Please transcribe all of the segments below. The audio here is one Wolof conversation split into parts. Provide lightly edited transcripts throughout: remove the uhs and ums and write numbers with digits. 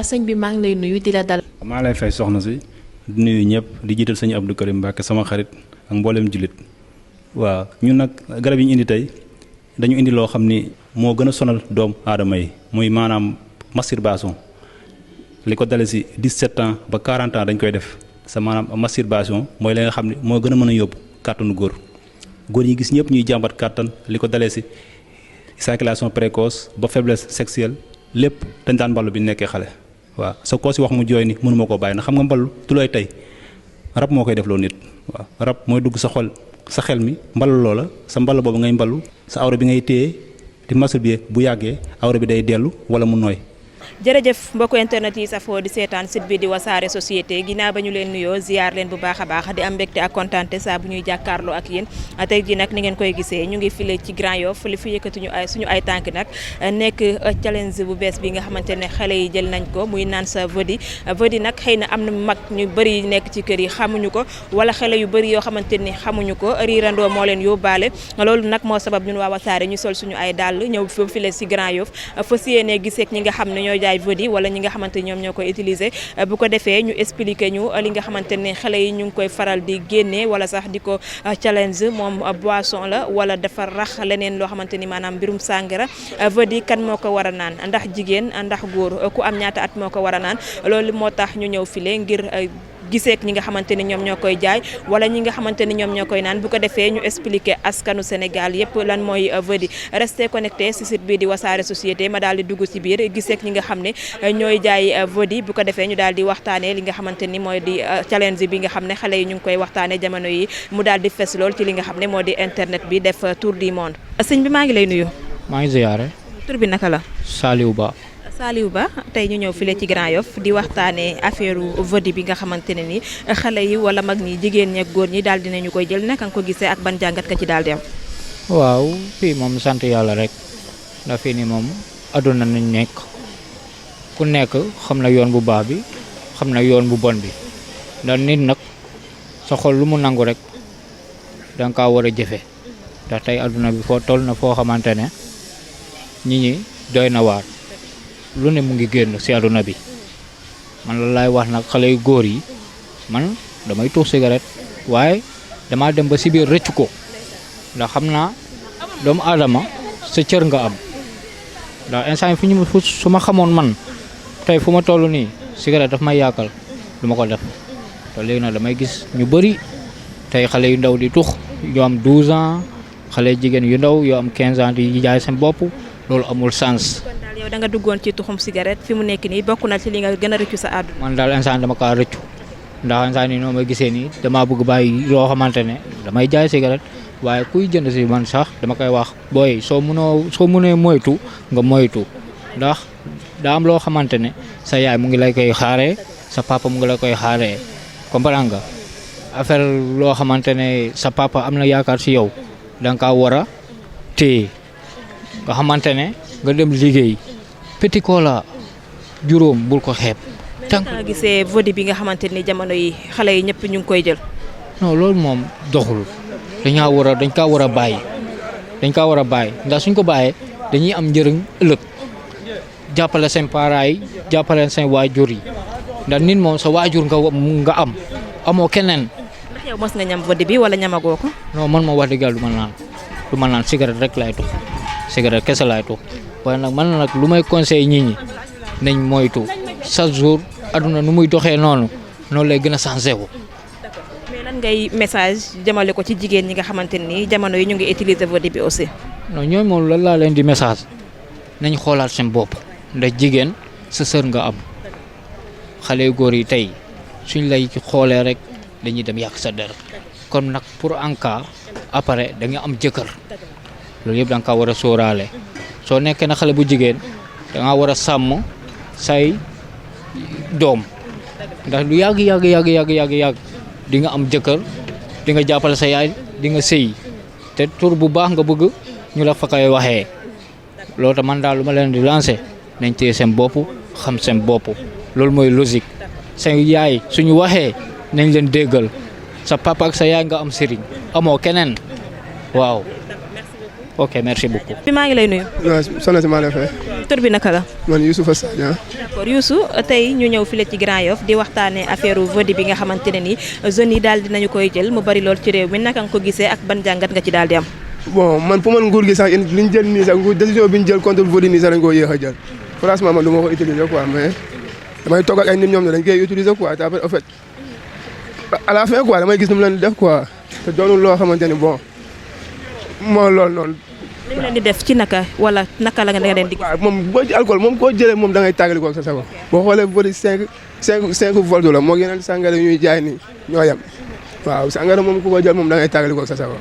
sëñ bi maa ngi lay nuyu di la dal. maa lay fay soxna si di nuyu ñëpp di jiital sëñ Abdou Karim Mbacke sama xarit ak mboolem jullit waaw ñun nag garab yi ñu indi tey dañu indi loo xam ni moo gën a sonal doom aadama yi muy maanaam masturbation li ko dale si 17 ans ba 40 ans dañ koy def sa maanaam masturbation mooy la nga xam ne moo gën a mën a yóbbu kàttanu góor yi gis ñëpp ñuy jàmbat kàttan li ko dalee si éjaculation précoce ba faiblesse sexuelle lépp dañ daan mballu bi nekkee xale waaw sa koo si wax mu jooy ni mënuma koo bàyyi na xam nga mballu du looy tey rab moo koy def loo nit waaw rab mooy dugg sa xol sa xel mi mballu loola sa mballu boobu ngay mballu sa awra bi ngay téye di masturber bu yàggee awra bi day dellu wala mu nooy. jërëjëf mbokku internet yi safoo di seetaan site bi di wasaare société ginnaaw ba ñu leen nuyoo ziar leen bu baax a baax di am mbégte ak kontaante saa bu ñuy jàkkaarloo ak yéen tey jii nag ni ngeen koy gisee ñu ngi file ci Grand Yoff li fi yëkkati suñu ay tànk nag nekk challenge bu bees bi nga xamante ne xale yi jël nañ ko muy naan sa vodi nag xëy na am na mag ñu bëri nekk ci kër yi xamuñu ko wala xale yu bëri yoo xamante ni xamuñu ko riirandoo moo leen yóbbaale loolu nag moo sabab ñun waa wasaare ñu sol suñu ay dàll ñëw fi file ci Grand Yoff fas yéene gisee ñi nga xam ne ñooy jaay vodi wala ñi nga xamante ñoom ñoo koy utiliser bu ko defee ñu expliquer ñu li nga xamante ne xale yi ñu ngi koy faral di génnee wala sax di ko challenge moom boisson la wala dafa rax leneen loo xamante ni maanaam mbirum sàngara vodi kan moo ko war a naan ndax jigéen ndax góor ku am ñaata at moo ko war a naan loolu moo tax ñu ñëw file ngir giseek ñi nga xamante ni ñoom ñoo koy jaay wala ñi nga xamante ni ñoom ñoo koy naan bu ko defee ñu expliquer askanu Sénégal yëpp lan mooy vodi restez connecté ci site bi di wasaare société ma daal di dugg ci biir giseek ñi nga xam ne ñooy jaay vodi bu ko defee ñu daal di waxtaanee li nga xamante ni mooy di challenge bi nga xam ne xale yi ñu ngi koy waxtaanee jamono yi mu daal di fes lool ci li nga xam ne moo di internet bi def tour du monde. sëñ bi maa ngi lay nuyu. maa ngi ziyaare. tur bi naka la. Saliou Ba. Saliou Ba tey ñu ñëw file ci Grand Yoff di waxtaanee affaire vodi bi nga xamante ne ni xale yi wala mag ñi jigéen ñi ak góor ñi daal dinañu koy jël naka nga ko gisee ak ban jàngat ka ci daal di am. waaw fii moom sant yàlla rek ndax fii nii moom aduna nañ nekk ku nekk xam na yoon bu baax bi xam na yoon bu bon bi ndax nit nag sa xol lu mu nangu rek danga kaa war a jëfe ndax tey aduna bi foo toll na foo xamante ne nit ñi doy na waar. lu ne mu ngi génn ci àdduna bi man la laay wax nag xale yu góor yi man damay tuux cigarette waaye damaa dem ba ci biir rëcc ko ndax xam naa doomu aadama sa cër nga am ndax instant yi su ma xamoon man tey fu ma toll nii cigarette daf may yàkkal du ma ko def te léegi nag damay gis ñu bëri tey xale yu ndaw di tux yoo am 12 ans xale jigéen yu ndaw yoo am 15 ans di jaay seen bopp loolu amul sens. yow da nga duggoon ci tuxum cigarette fi mu nekk nii bokk na ci li nga gën a rëccu sa àdduna. man daal instant dama kaa rëccu ndax instant nii noo ma gisee nii damaa bëgg bàyyi loo xamante ne damay jaay cigarette waaye kuy jënd si man sax dama koy wax booy soo mënee moytu nga moytu ndax daa am loo xamante ne sa yaay mu ngi lay koy xaaree sa papa mu ngi la koy xaaree comprendre nga affaire loo xamante ne sa papa am na yaakaar si yow da nga kaa war a téye nga xamante ne nga dem liggéey. petit cola juróom bul ko xeeb. tànk nga gisee vodi bi nga xamante ni jamono yi xale yi ñëpp ñu ngi koy jël. non loolu moom doxul dañ kaa war a bàyyi ndax suñ ko bàyyee dañuy am njëriñ ëllëg jàppale seen parents yi jàppale seen waajur yi ndax nit moom sa waajur nga am amoo keneen. ndax yow mos nga ñam vodi bi wala ñamagoo ko. non man moo wax dëgg yàlla du ma naan cigarette rek laay tux cigarette kese laay tux waaye nag man nag lu may conseil nit ñi nañ moytu chaque jour aduna nu muy doxee noonu lay gën a changé wu. mais lan ngay message jëmale ko ci jigéen ñi nga xamante ni jamono yi ñu ngi utiliser vodi bi aussi. non ñooñu moom lan laa leen di message nañ xoolaat seen bopp ndax jigéen sa sër nga am xale yu góor yi tey suñ lay xoolee rek dañuy dem yàq sa der kon nag pour en cas après da nga am jëkkër loolu yëpp da nga kaa war a sóoraale. soo nekkee na xale bu jigéen da nga war a sàmm say doom ndax lu yàgg di nga am jëkkër di nga jàppale sa yaay di nga sëy te tur bu baax nga bëgg ñu la fa koy waxee loolu tam man daal lu ma leen di lancer nañ téye seen bopp xam seen bopp loolu mooy logique seen yaay suñu waxee nañ leen déggal sa papa ak sa yaay nga am sëriñ amoo keneen waaw. ok merci beaucoup. bi maa ngi lay nuyu. waaw soxna si maa lay fay. tur bi naka la. man Youssoufa Sadio. d'accord Youssou tey ñu ñëw file ci Grand Yoff di waxtaanee affaire Vody bi nga xamante ne ni jeunes yi daal dinañu koy jël mu bari lool ci réew mi naka nga ko gisee ak ban jàngat nga ci daal di am. bon man pour man nguur gi sax li ñu jël nii sax nguur décision bi ñu jël contre Vody nii sax dañ koo yéex a jël franchement man du ma ko utiliser quoi mais damay toog ak ay nit ñoom ne dañ koy utiliser quoi te après en fait à la fin quoi damay gis nu mu leen di def quoi te doonul loo xamante ni bon moo loolu noonu. li mu leen di def ci naka wala naka la nga leen di. waaw moom boo ci alcool moom koo jëlee moom da ngay tàggali ko ak sa sago boo xoolee Vody 5 volts la moo yeneen sàngara yu ñuy jaay nii ñoo yem waaw sàngara moom ku ko jël moom da ngay tàggali ko ak sa sago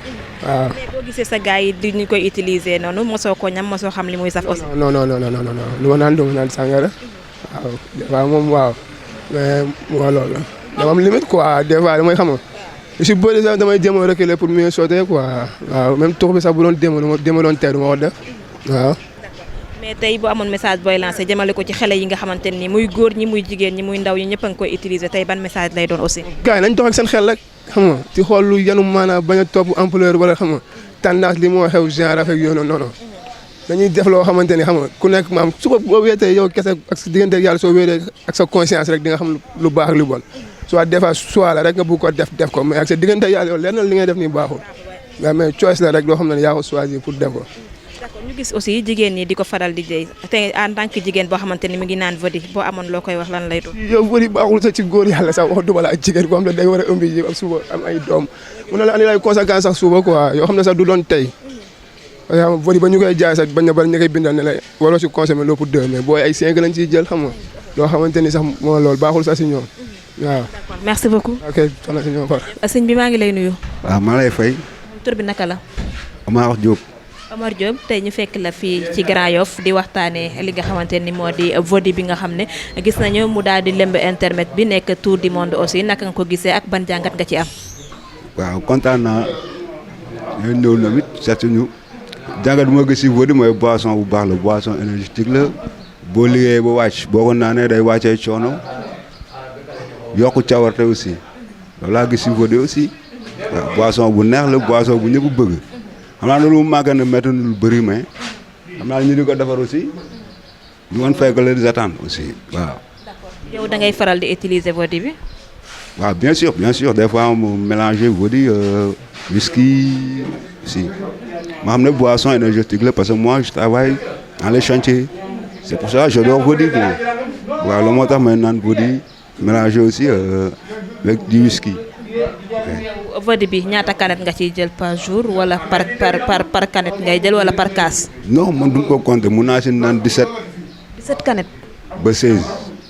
waaw. mais boo gisee sa gars yi di ñu koy utiliser noonu mosoo ko ñam mosoo xam li muy saf aussi. non lu ma naan duma naan sàngara waaw moom waaw mais moo loolu la dama am limite quoi des fois damay xam si bëri sax damay jéem a reculer pour mieux sauter quoi waaw même tour bi sax bu doon déma doon tey du ma ko def waaw. mais tey bu amoon message booy lancé jëmale ko ci xale yi nga xamante ni muy góor ñi muy jigéen ñi muy ndaw ñi ñëpp a ngi koy utiliser tey ban message lay doon aussi. gars yi nañ dox ak seen xel rek xam nga ci xool lu yanu maanaam bañ a topp ampleur wala xam nga tendance li moo xew genre affaire yooyu noonu dañuy def loo xamante ni xam nga ku nekk maam su ko boo wéetee yow kese ak sa diggante yàlla soo wéetee ak sa conscience rek di nga xam lu baax ak lu bon soit des fois soit la rek nga bëgg ko def ko mais ak sa diggante yàlla yow lenn li ngay def nii baaxul mais choice la rek loo xam ne yaa ko choisir pour def ko. d'accord ñu gis aussi jigéen ñi di ko faral di jëy te en tant que jigéen boo xamante ni mi ngi naan Vody boo amoon loo koy wax lan lay doon. yow Vody baaxul sax ci góor yàlla sax wax duma la ak jigéen boo xam ne day war a ëmb ji ak suba am ay doom mun na la andi lay conséquence sax suba quoi yoo xam ne sax du doon tey parce que Vody ba ñu koy jaay sax bañ na bari ñu koy bindal ne la waroo si consommer loo pour 2 mais booy ay 5 lañ ciy jël xam nga loo xamante ni sax moo loolu baaxul sax si ñoom waaw. d'accord merci beaucoup. ok soxna si ñoom far. sëñ bi maa ngi lay nuyu. waaw maa lay fay. tur bi naka la. Omar Diop. Omar Diop tey ñu fekk la fii ci Grand Yoff di waxtaanee li nga xamante ni moo di Vody bi nga xam ne gis nañu mu daal di lëmb internet bi nekk tour du monde aussi naka nga ko gisee ak ban jàngat nga ci am. waaw kontaan naa ñooy ñëw na it seet ñu jàngat bu ma gis si Vody mooy boisson bu baax la boisson énergétique la boo liggéeyee ba wàcc boo ko naanee day wàccee coono yokku cawarte aussi loolu laa gis si Vody aussi waaw boisson bu neex la boisson bu ñëpp bëgg xam naa loolu mu màgg na métti na lu bëri mais xam naa ñu di ko defar aussi ñu mën fay ko les attentes aussi waaw. yow da ngay faral di utiliser Vody bi. waaw bien sûr des fois mu mélanger Vody whisky aussi ma xam ne boisson énergétique la parce que moi je travaille dans les chantiers c'est pour ça que j'adore Vody waaw loolu moo tax may naan Vody mélanger aussi avec du whisky. Vody bi ñaata canette nga ciy jël par jour wala par canette ngay jël wala par kaas. non man du ko compter mun naa si naan 17 canettes. ba 16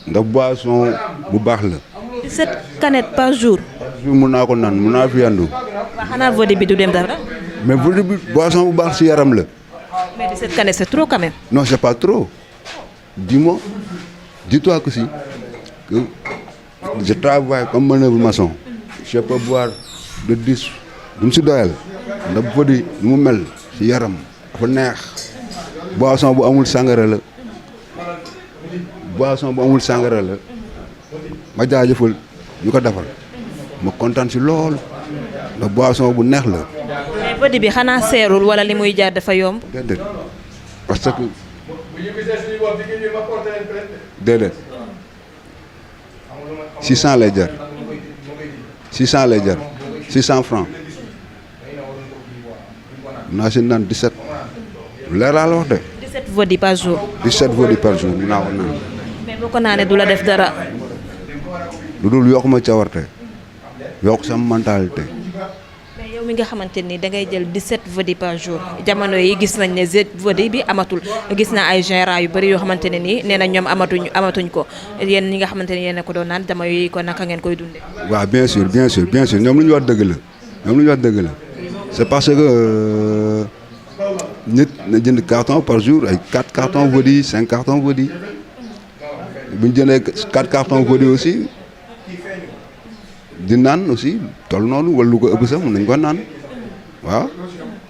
ndax boisson bu baax la. 17 canettes par jour. mun naa ko naan mun naa fi yandu. waaw xanaa Vody bi du dem dara. mais Vody bi boisson bu baax si yaram la. mais 17 canettes c'est trop quand même. non c'est pas trop dis-toi que si que je travaille comme manœuvre maçon je peux boire de 10 du mu si doyal ndax Vody nu mu mel si yaram dafa neex boisson bu amul sangara la ma jaajëfal ñu ko defal ma kontaan si lool ndax boisson bu neex la. mais Vody bi xanaa seerul wala li muy jaar dafa yomb. déedéet parce que déedéet 600 lay jar 600 francs naa si naan 17 leer laa la wax de. 17 Vody par jour. 17 Vody par jour mun naa ko naan. mais boo ko naanee du la def dara. lu dul yokk ma cawarte yokk sama mentalité. mais yow mi nga xamante ni da ngay jël 17 Vody par jour jamono yi gis nañ ne Vody bi amatul gis naa ay gérants yu bëri yoo xamante ne nii nee na ñoom amatuñ ko yéen ñi nga xamante ni yéen a ko doon naan jamono yi ko naka ngeen koy dundee. waaw bien sûr ñoom lu ñu wax dëgg la c'est parce que nit na jënd carton par jour ay 4 cartons Vody 5 cartons Vody bu ñu jëndee 4 cartons Vody aussi. di naan aussi toll noonu wala lu ko ëpp sax mën nañ ko naan waaw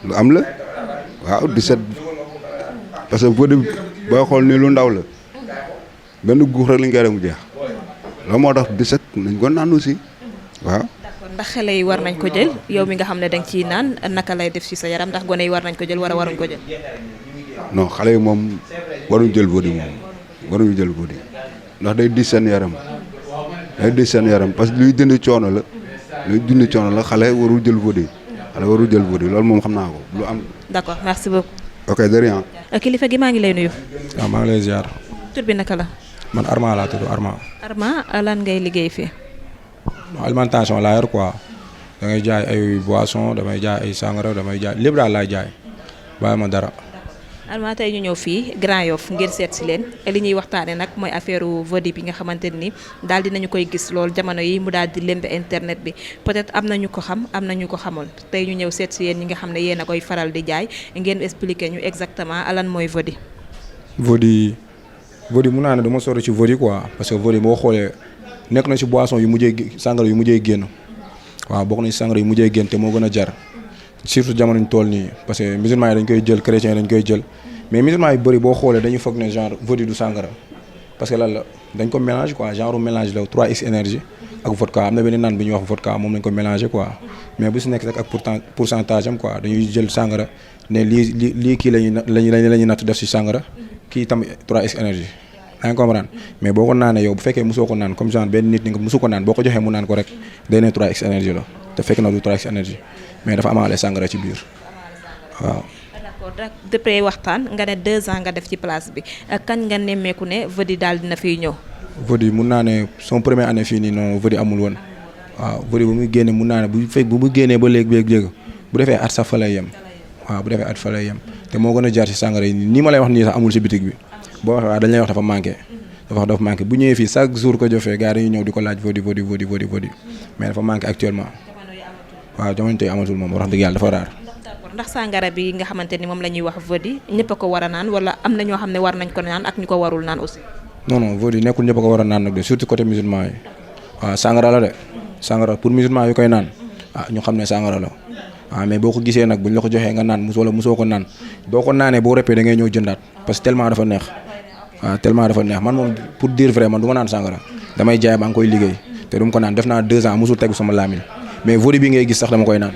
lu am la waaw 17 parce que Vody booy xool nii lu ndaw la benn guux rek lañ koy def mu jeex loolu moo tax 17 nañ ko naan aussi waaw. d'accord ndax xale yi war nañ ko jël yow mi nga xam ne danga ciy naan naka lay def ci sa yaram ndax gone yi war nañ ko jël wala waruñ ko jël. non xale yi moom waruñu jël Vody moom waruñu jël Vody ndax day diis seen yaram parce que luy dindi coono la xale warul jël Vody loolu moom xam naa ko lu am. d'accord merci beaucoup. ok de rien. kilifa gi maa ngi lay nuyu. waaw maa ngi lay ziar. tur bi naka la. man Arma laa tudd Arma. Arma lan ngay liggéey fii. alimentation laa yor quoi da ngay jaay ay boisson damay jaay ay sangara damay jaay lépp daal laay jaay bàyyi ma dara. Arma tey ñu ñëw fii Grand Yoff ngir seet si leen li ñuy waxtaanee nag mooy affaire Vody bi nga xamante ni daal dinañu koy gis lool jamono yi mu daal di lembe internet bi peut-être am na ñu ko xam am na ñu ko xamul tey ñu ñëw seet si yéen ñi nga xam ne yéen a koy faral di jaay ngeen expliquer ñu exactement lan mooy Vody. Vody mun naa ne dama sori ci Vody quoi parce que Vody boo xoolee nekk na ci boisson yu mujjee sangara yu mujjee génn waaw bokk na ci sangara yu mujjee génn te moo gën a jar. surtout jamono ñu toll nii parce que musulmans yi dañ koy jël chrétiens yi dañ koy jël mais musulmans yu bëri boo xoolee dañuy foog ne genre Vody du sangara parce que lan la dañ ko mélange quoi genre mélange la 3x énergie ak vodka am na benn naan bi ñuy wax vodka moom lañ ko mélangé quoi mais bu si nekk rek ak pourcentage am quoi dañuy jël sangara ne lii kii lañuy natt def si sangara kii tam 3x énergie yaa ngi comprendre mais boo ko naanee yow bu fekkee mosoo ko naan comme genre benn nit ni nga mosu ko naan boo ko joxee mu naan ko rek day ne 3x énergie la te fekk na du 3x énergie mais dafa amaale sangara ci biir waaw. d'accord depuis waxtaan nga ne 2 ans nga def ci place bi kañ nga nemmeeku ne Vody daal dina fiy ñëw. Vody mun naa ne son première année fii nii non Vody amul woon waaw Vody bu muy génne mun naa ne bu mu génnee ba léegi bu defee at sax fa lay yem waaw bu defee at fa lay yem te moo gën a jaar ci sangara yi nii ma lay wax nii sax amul ci bitig bi boo waxee waaw dañ lay wax dafa manqué bu ñëwee fii chaque jour ko jofee gars dañuy ñëw di ko laaj Vody mais dafa manqué actuellement. waaw jamono tey amatul moom wax dëgg yàlla dafa raar. ndax sangara bi nga xamante ni moom la ñuy wax Vody ñëpp a ko war a naan wala am na ñoo xam ne war nañ ko naan ak ñu ko warul naan aussi. non Vody nekkul ñëpp a ko war a naan nag de surtout côté musulman yi waaw sangara la de sangara pour musulman yi koy naan ñu xam ne sangara la waaw mais boo ko gisee nag buñ la ko joxee nga naan wala mosoo ko naan boo ko naanee boo reppee da ngay ñëw jëndaat parce que tellement dafa neex man moom pour dire vrai man du ma naan sangara damay jaay maa ngi koy liggéey te du ma ko naan def naa 2 ans mosul tegu sama laamin mais Vody bi ngay gis sax dama koy naan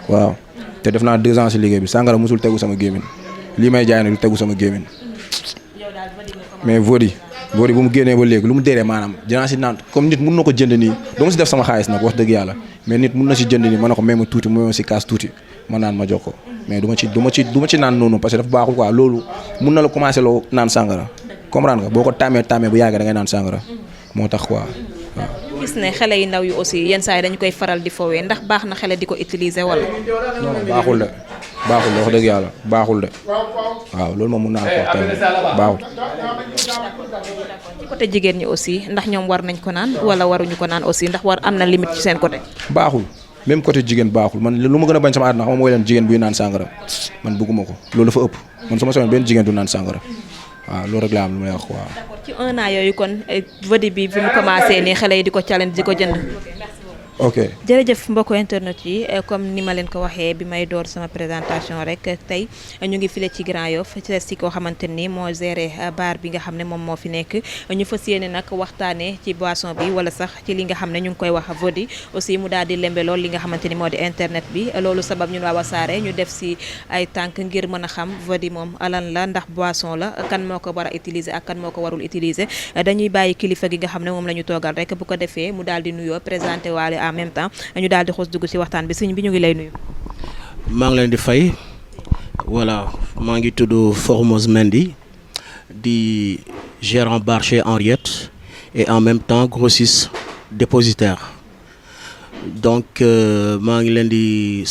waaw te def naa 2 ans si liggéey bi sangara musul tegu sama gémmiñ lii may jaay ne du tegu sama gémmiñ mais Vody bu mu génnee ba léegi lu mu déree maanaam dinaa si naan comme nit mun na ko jënd nii doo ma si def sama xaalis nag wax dëgg yàlla mais nit mun na si jënd nii ma ne ko may ma tuuti ma si kaas tuuti ma naan ma jox ko mais du ma ci naan noonu parce que dafa baaxul quoi loolu mun na la commencé loo naan sangara comprendre nga boo ko tàmmee bu yàgg da ngay naan sangara moo tax quoi waaw. gis ne xale yu ndaw yu aussi yenn saa yi dañu koy faral di fowee ndax baax na xale di ko utiliser wala. non baaxul de wax dëgg yàlla baaxul de waaw loolu moom mun naa ko wax tamit baaxul. ci côté jigéen ñi aussi ndax ñoom war nañ ko naan wala waruñu ko naan aussi ndax war am na limite ci seen côté. baaxul même côté jigéen baaxul man lu ma gën a bañ sama àdduna xam nga mooy leen jigéen buy naan sangara man bëgguma ko loolu dafa ëpp man sama soxna benn jigéen du naan sangara waaw loolu rek laa am lu may wax waaw. d'accord ci 1 an yooyu kon Vody bi mu commencé nii xale yi di ko challenge di ko jënd. ok jërëjëf mbokku internet yi comme ni ma leen ko waxee bi may door sama présentation rek tey ñu ngi file ci Grand Yoff ci si koo xamante ni moo géré bar bi nga xam ne moom moo fi nekk ñu fas yéene nag waxtaanee ci boisson bi wala sax ci li nga xam ne ñu ngi koy wax Vody aussi mu daal di lembe lool li nga xamante ni moo di internet bi loolu sabab ñun waa Wassare ñu def si ay tànk ngir mën a xam Vody moom lan la ndax boisson la kan moo ko war a utiliser ak kan moo ko warul utiliser dañuy bàyyi kilifa gi nga xam ne moom la ñu toogal rek bu ko defee mu daal di nuyoo présenté waale en même temps ñu daal di xoos dugg ci waxtaan bi sëñ bi ñu ngi lay nuyu. maa ngi leen di fay voilà maa ngi tudd Formose Mendy di gérant bar chez Henriette et en même temps grossiste dépositaire donc maa ngi leen di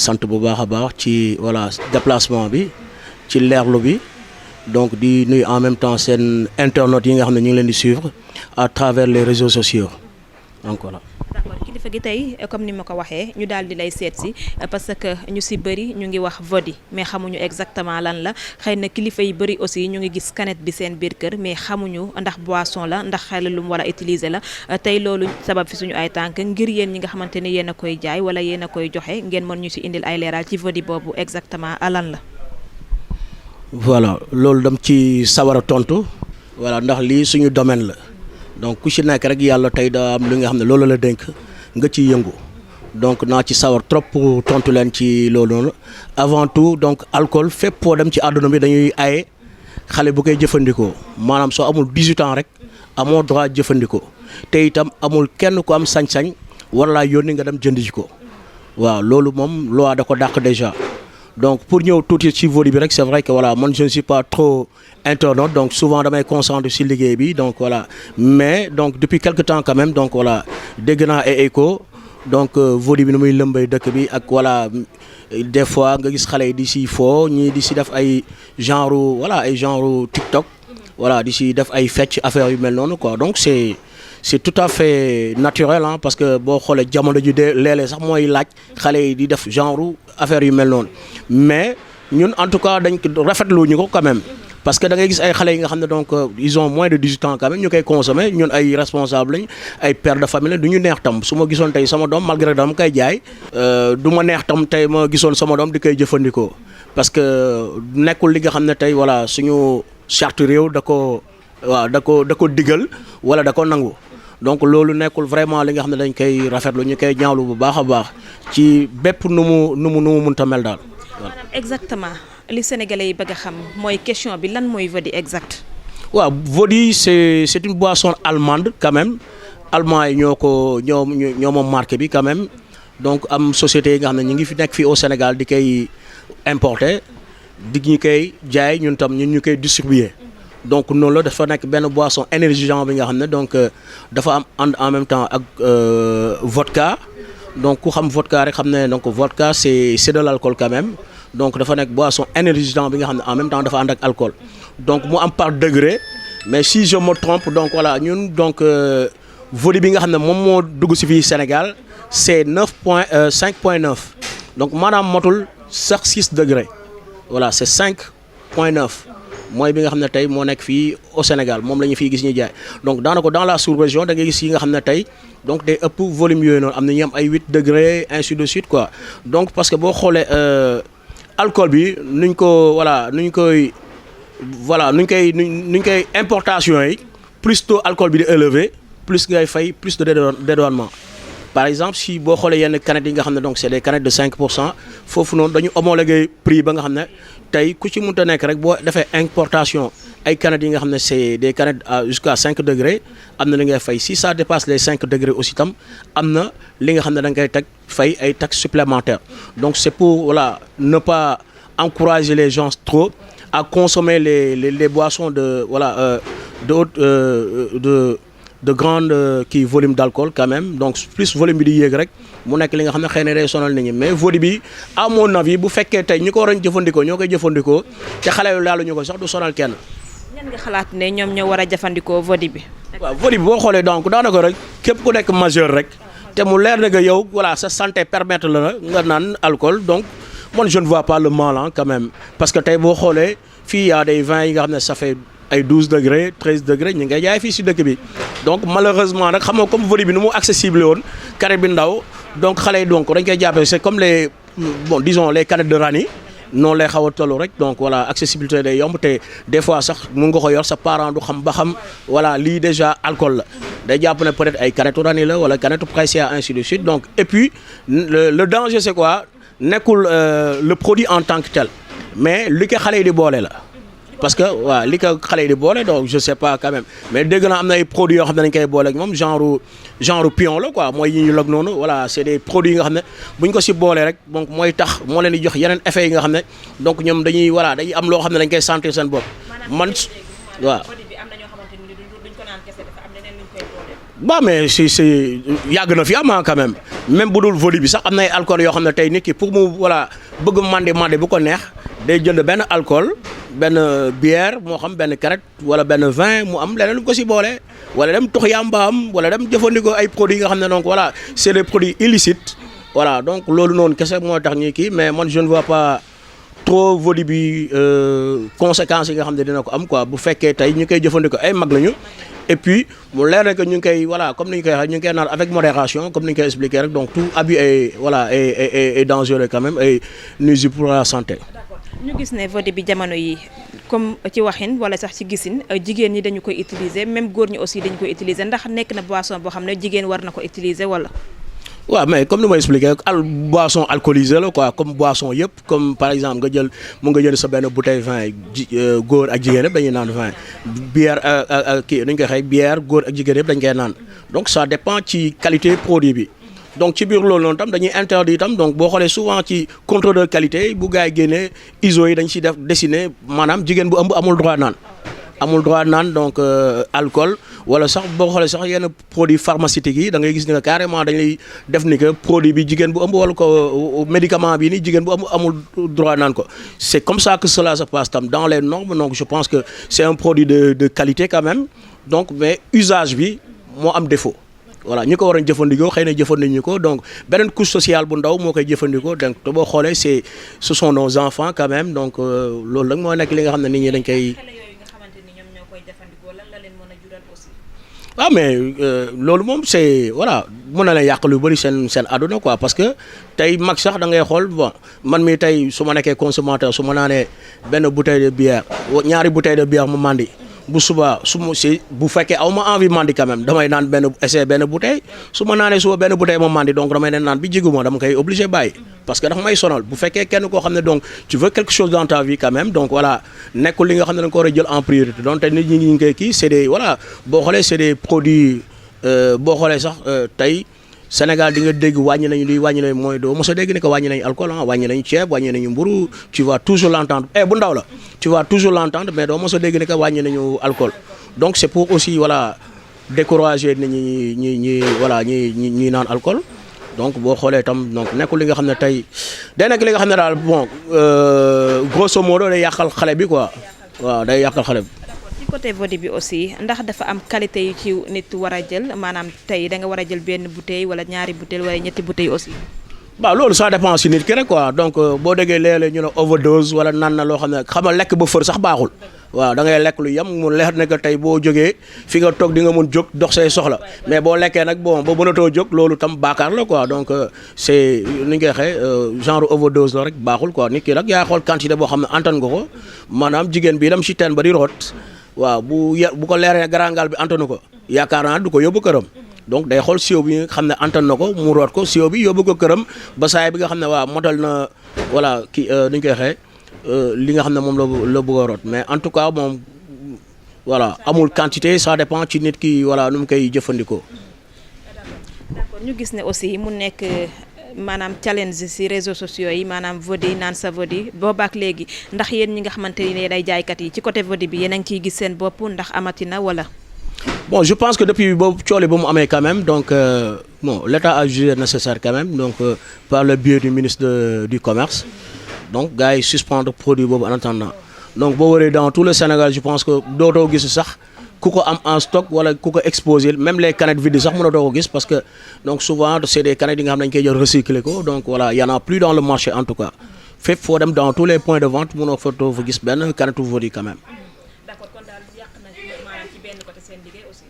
sant bu baax a baax ci voilà déplacement bi ci leerlu bi donc di nuyu en même temps seen internautes yi nga xam ne ñu ngi leen di suivre à travers les réseaux sociaux donc voilà. d'accord kilifa gi tey comme ni ma ko waxee ñu daal di lay seet si parce que ñu si bëri ñu ngi wax Vody mais xamuñu exactement lan la xëy na kilifa yi bëri aussi ñu ngi gis canette bi seen biir kër mais xamuñu ndax boisson la ndax xel lu mu war a utiliser la tey loolu sabab fi suñu ay tànk ngir yéen ñi nga xamante ni yéen a koy jaay wala yéen a koy joxe ngeen mën ñu si indil ay leeral ci Vody boobu exactement lan la. voilà loolu dam ci sawar a tontu voilà ndax lii suñu domaine la. donc ku ci nekk rek yàlla tey daa am li nga xam ne loolu la dénk nga ciy yëngu donc naa ci sawar trop pour tontu leen ci loolu noonu avant tout donc alcool fépp foo dem ci àdduna bi dañuy aye xale bu koy jëfandikoo maanaam soo amul 18 ans rek amoo droit jëfandikoo te itam amul kenn ku am sañ-sañ war laa yónni nga dem jënd ji ko waaw loolu moom loi da ko dàq déjà. Donc pour ñëw tuuti ci volet bi rek c'est vrai que voilà man je ne suis pas trop internaute donc souvent damay concentré ci liggéey bi donc voilà mais donc depuis quelque temps quand même donc voilà dégg naa ay écho donc volet bi nu muy lëmbay dëkk bi ak voilà des fois nga gis xale yi di si foo ñii di si def ay genre voilà ay genre TikTok voilà di si def ay fecc affaire yu mel noonu quoi donc c'est tout à fait naturel hein parce que boo xoolee jamono ji de léeg-léeg sax mooy laaj xale yi di def genre affaire yu mel noonu mais ñun en tout cas dañ ko rafetlu ñu ko quand même parce que da ngay gis ay xale yi nga xam ne donc ils ont moins de 18 ans quand même ñu koy consommer ñun ay responsable lañ ay père de famille du ñu neex tam su ma gisoon tey sama doom malgré dama koy jaay du ma neex tam tey ma gisoon sama doom di koy jëfandikoo parce que nekkul li nga xam ne tey voilà suñu charte réew da ko waaw da ko digal wala da ko nangu donc loolu nekkul vraiment li nga xam ne dañ koy rafetlu ñu koy ñaawlu bu baax a baax ci bépp nu mu mënta mel daal. maanaam exactement li sénégalais yi bëgg a xam mooy question bi lan mooy Vody exact. waaw Vody c'est une boisson allemande quand même allemand yi ñoo moom marque bi quand même donc am société yi nga xam ne ñu ngi fi nekk fii au Sénégal di koy importer di ñu koy jaay ñun tam ñun ñu koy distribuer. donc noonu la dafa nekk benn boisson énergisant bi nga xam ne donc dafa am ànd en même temps ak vodka donc ku xam vodka rek xam ne donc vodka c'est de l'alcool quand même donc dafa nekk boisson énergisant bi nga xam ne en même temps dafa ànd ak alcool donc mu am par degré mais si je me trompe donc voilà ñun donc Vody bi nga xam ne moom moo dugg si fii Sénégal c'est 5.9 donc maanaam motul sax 6 degrés voilà c'est 5.9 mooy bi nga xam ne tey moo nekk fii au Sénégal moom la ñu fiy gis ñuy jaay donc daanaka dans la sous-région da ngay gis yi nga xam ne tey donc day ëpp volume yooyu noonu am na ñu am ay 8 degrés ainsi de suite quoi donc parce que boo xoolee alcool bi nuñ koy importation yi plus taux alcool bi di élevé plus ngay fay plus de dédouanement par exemple si boo xoolee yenn canettes yi nga xam ne donc c'est des canettes de 5% foofu noonu dañu homologué prix ba nga xam ne tey ku ci mënta nekk rek boo defee importation ay canettes yi nga xam ne c'est des canettes jusqu'à 5 degrés am na li ngay fay si ça dépasse les 5 degrés aussi tam am na li nga xam ne da nga koy teg fay ay taxes supplémentaires donc c'est pour voilà ne pas encourager les gens trop à consommer les boissons de voilà de haute de grande kii volume d'alcool quand même donc plus volume bi di yéeg rek mu nekk li nga xam ne xëy na day sonal nit ñi mais Vody bi à mon avis bu fekkee tey ñi ko waroon jëfandikoo ñoo koy jëfandikoo te xale yu laalu ñu ko sax du sonal kenn. ñan nga xalaat ne ñoom ñoo war a jëfandikoo Vody bi. waaw Vody bi boo xoolee donc daanaka rek képp ku nekk majeur rek te mu leer na nga yow voilà sa santé permettre la nga naan alcool donc man je ne vois pas le mal hein, quand même parce que tey boo xoolee fii y a des vins yi nga xam ne ça fait ay 12 degrés 13 degrés ñu ngay jaay fii si dëkk bi donc malheureusement nag xam nga comme Vody bi nu mu accessible woon canette bi ndaw donc xale yi donc dañ koy jàppee c'est comme les bon disons les canettes de Rani noonu lay xaw a tollu rek donc voilà accessibilité day yomb te des fois sax mun nga ko yor sa parent du xam ba xam voilà lii déjà alcool la day jàpp ne peut-être ay canettes Rani la wala canettes Pressia ainsi de suite donc et puis le danger c'est quoi nekkul le produit en tant que tel mais li ko xale yi di boole la. parce que waaw li ko xale yi di boole donc je sais pas quand même mais dégg naa am na ay produits yoo xam ne dañ koy boole ak moom genre pion la quoi mooy yi ñu log noonu voilà c'est des produits yi nga xam ne bu ñu ko si boolee rek donc mooy tax moo leen di jox yeneen effets yi nga xam ne donc ñoom dañuy voilà dañuy am loo xam ne dañ koy sentir seen bopp man waaw. waaw mais c'est yàgg na fi am quand même bu dul Vody bi sax am na ay alcool yoo xam ne tey nit ki pour mu voilà bëgg mandi bu ko neex day jënd benn alcool benn bière moo xam benn canette wala benn vin mu am leneen lu ko si boole wala dem tux yàmba am wala dem jëfandikoo ay produits yi nga xam ne donc voilà c'est des produits illicites voilà donc loolu noonu kese moo tax ñuy kii mais man je ne vois pas trop Vody bi conséquences yi nga xam ne dina ko am quoi bu fekkee tey ñu koy jëfandikoo ay mag lañu. Et puis mu leer na que ñu ngi koy voilà comme ni ñu koy waxee ñu ngi koy naan avec modération comme ni ñu koy expliquer rek donc tout abus est voilà est dangereux quand même et nuisible pour la santé. ñu gis ne Vody bi jamono yi comme ci waxin wala sax ci gisin jigéen ñi dañu koy utiliser même góor ñi aussi dañu koy utiliser ndax nekk na boisson boo xam ne jigéen war na ko utiliser wala. waaw mais comme ni ma expliqué boisson alcoolisée la quoi comme boisson yëpp comme par exemple nga jël sa benn bouteille vin góor ak jigéen yëpp dañuy naan vin bière kii nu ñu koy waxee bière góor ak jigéen yëpp dañ koy naan donc ça dépend ci qualité produit bi. donc ci biir loolu noonu tam dañuy interdit tam donc boo xoolee souvent ci contrôle de qualité bu gars yi génnee ISO yi dañ ciy def dessiné maanaam jigéen bu ëmb amul droit naan donc alcool wala sax boo xoolee sax yenn produits pharmaceutiques yi da ngay gis ni que carrément dañ lay def ni que produit bi jigéen bu ëmb wala ko médicament bi ni jigéen bu ëmb amul droit naan ko c'est comme ça que cela se passe tam dans les normes donc je pense que c'est un produit de qualité quand même donc mais usage bi moo am défaut. voilà ñi ko war a jëfandikoo xëy na jëfandikoo ko donc beneen couche sociale bu ndaw moo koy jëfandikoo donc te boo xoolee ce sont nos enfants quand même donc loolu nag moo nekk li nga xam ne nit ñi dañ koy. waaw mais loolu moom c'est voilà mën na leen yàq lu bëri seen àdduna quoi parce que tey mag sax da ngay xool bon man mi tey su ma nekkee consommateur su ma naanee benn bouteille de bière ñaari bouteille de bière mu mandi. bu subaa bu fekkee aw ma envie mandi quand même damay naan benn bouteille su ma naanee suba benn bouteille ma mandi donc damay naan bi jiguma dama koy obligé bàyyi parce que dafa may sonal bu fekkee kenn koo xam ne donc tu veux quelque chose dans ta vie quand même donc voilà nekkul li nga xam ne da nga ko war a jël en priorité donc tey nit ñi ngi koy kii c'est des voilà boo xoolee c'est des produits boo xoolee sax tey Sénégal di nga dégg wàññi nañu mooy doo mos a dégg ne que wàññi nañu alcool wàññi nañu ceeb wàññi nañu mburu tu vas toujours l'entendre bu ndaw la tu vas toujours l'entendre mais doo mos a dégg ne que wàññi nañu alcool donc c'est pour aussi voilà décourager nit ñi naan alcool donc boo xoolee tam donc nekkul li nga xam ne tey day nekk li nga xam ne daal bon grosso modo day yàqal xale bi quoi waaw day yàqal xale bi. côté vodi bi aussi ndax dafa am qualité yu ci nit war a jël maanaam tey da nga war a jël benn bouteille wala ñaari bouteille wala ñetti bouteille aussi. waaw loolu ça dépend si nit ki rek quoi donc boo déggee léeg-léeg ñu ne overdose wala naan na loo xam ne xam nga lekk ba fër sax baaxul waaw da ngay lekk lu yem mu leer ne que tey boo jógee fi nga toog di nga mën jóg dox say soxla mais boo lekkee nag bon ba mënatoo jóg loolu tam baakaar la quoi donc c'est ni ñu koy waxee genre overdose la rek baaxul quoi nit ki nag yaa xool quantité boo xam ne antan nga ko maanaam jigéen bi dem si teen ba di root. waaw bu ko leeree garangal bi antanu ko yaakaar naa du ko yóbbu këram donc day xool siwo bi nga xam ne antan na ko mu root ko siwo bi yóbbu ko këram ba saay bi nga xam ne waaw motal na voilà kii ni ñu koy waxee li nga xam ne moom la bëgg a root mais en tout cas moom voilà amul quantité ça dépend ci nit ki voilà nu mu koy jëfandikoo. d'accord ñu gis ne aussi mu nekk. maanaam challenge ci réseaux sociaux yi maanaam vodi naan sa vodi boobaak léegi ndax yéen ñi nga xamante ne day jaaykat yi ci côté vodi bi yéen a ngi ciy gis seen bopp ndax amatina wala. bon je pense que depuis boobu coole ba mu amee quand même donc bon l'État a jugé nécessaire quand même donc par le biais du ministre du commerce donc gars yi suspendre produit boobu en attendant donc boo waree dans tout le Sénégal je pense que dootoo gis sax. ku ko am en stock wala ku ko exposé même les canettes vides sax mënatoo ko gis parce que donc souvent c'est des canettes yi nga xam ne dañu koy jël recycler ko donc voilà y en a plus dans le marché en tout cas fépp foo dem dans tous les points de vente mënoo fa gis benn canette vodi quand même. d'accord kon daal yàq na maanaam ci benn côté seen liggéey aussi.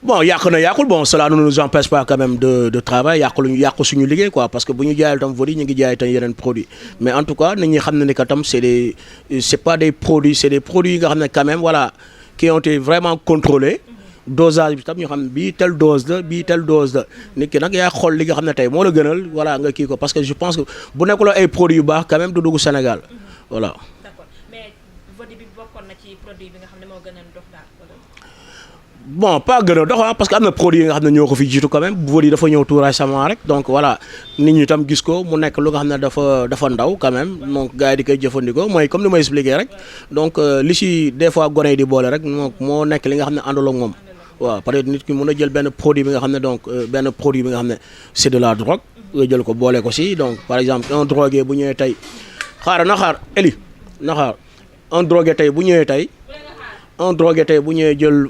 bon yàqul bon cela ne nous empêche pas quand même de travail yàq suñu liggéey quoi parce que bu ñu jaayal tam vodi ñu ngi jaay tam yeneen produits mais en tout cas nit ñi xam ne ni que tam c'est pas des produits c'est des produits yi nga xam ne quand même voilà. qui ont été vraiment contrôlés dosage bi tam ñu xam ne bii telle dose la nit ki nag yaa xool li nga xam ne tey moo la gënal voilà nga kii ko parce que je pense que bu nekkuloo ay produits yu baax quand même du dugg Sénégal voilà. d'accord mais vodi bi bokkoon na ci produit bi nga xam ne moo gën a dox daal. bon pas gën a dox parce que am na produit yi nga xam ne ñoo ko fi jiitu quand même vodi dafa ñëw tout récemment rek donc voilà nit ñi tam gis ko mu nekk lu nga xam ne dafa ndaw quand même donc gars yi di koy jëfandikoo mooy comme ni ma expliqué rek donc li ci des fois gone yi di boole rek moo nekk li nga xam ne àndul ak moom waaw peut-être nit ki mën a jël benn produit bi nga xam ne donc benn produit bi nga xam ne c'est de la drogue nga jël ko boole ko ci donc par exemple un drogué bu ñëwee tey un drogué tey bu ñëwee jël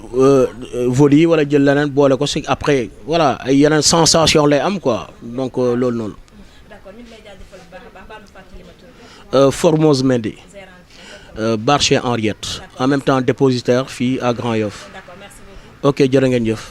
vodi wala jël leneen boole ko ci après voilà ay yeneen sensation lay am quoi donc loolu noonu. d'accord ñu ngi lay jaajëfal bu baax a baax baal ma fàttali ma tur. Formose Mendy. bar chez Henriette en même temps dépositaire fii à Grand Yoff. d'accord merci beaucoup. ok jërë ngeen jëf.